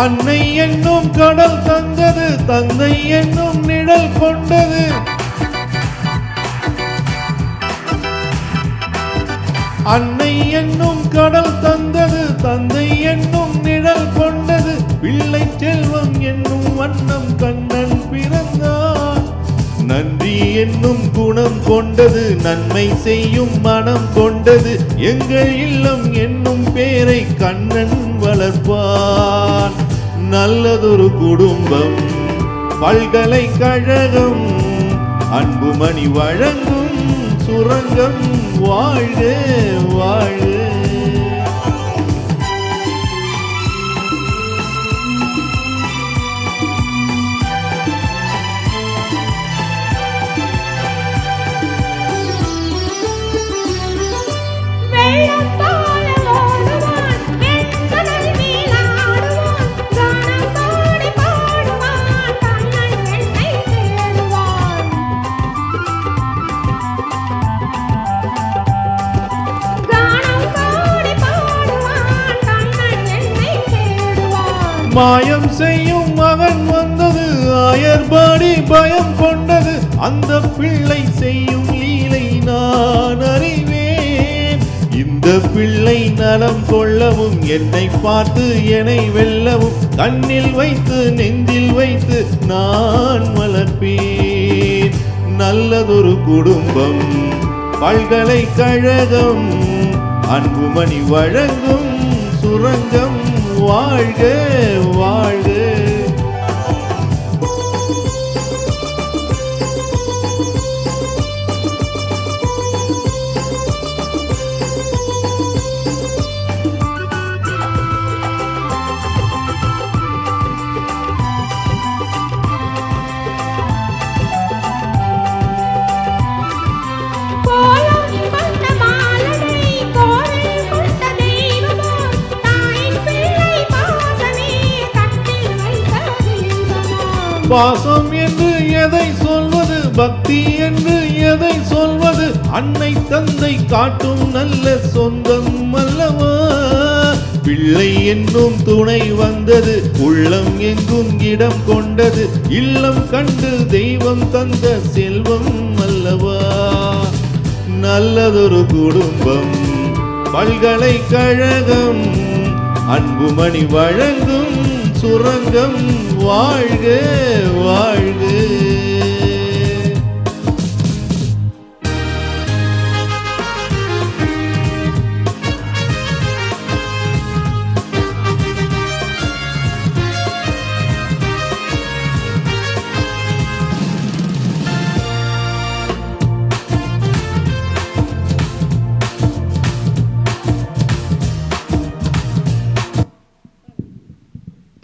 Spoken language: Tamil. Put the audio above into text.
அன்னை என்னும் கடல் தந்தது, தந்தை என்னும் நிழல் கொண்டது. அன்னை என்னும் கடல் தந்தது, தந்தை என்னும் நிழல் கொண்டது. பிள்ளை செல்வம் என்னும் வண்ணம் கண்ணன் பிறந்தான். நன்றி என்னும் குணம் கொண்டது, நன்மை செய்யும் மனம் கொண்டது. எங்கள் இல்லம் என்னும் பேரை கண்ணன் வளர்ப்பான். நல்லதொரு குடும்பம், பல்கலைக்கழகம், அன்புமணி வழங்கும் சுரங்கம். வாழ்க வாழ்க. மாயம் செய்யும் மகன் வந்தது, ஆயர்பாடி பயம் கொண்டது. அந்த பிள்ளை செய்யும் லீலை நான் அறிவேன். இந்த பிள்ளை நலம் கொள்ளவும், என்னை பார்த்து என்னை வெல்லவும், கண்ணில் வைத்து நெஞ்சில் வைத்து நான் வளர்ப்பேன். நல்லதொரு குடும்பம், பல்கலைக்கழகம், அன்புமணி வழங்கும் சுரங்கம். வாழ்க வாழ்க. பாசம் என்று எதை சொல்வது, பக்தி என்று எதை சொல்வது? அன்னை தந்தை காட்டும் நல்ல சொந்தம் அல்லவா? பிள்ளை என்னும் துணை வந்தது, உள்ளம் எங்கும் இடம் கொண்டது. இல்லம் கண்டு தெய்வம் தந்த செல்வம் அல்லவா? நல்லதொரு குடும்பம், பல்கலைக்கழகம், அன்புமணி வழங்கும் சுரங்கம். வாழ்க வாழ்க.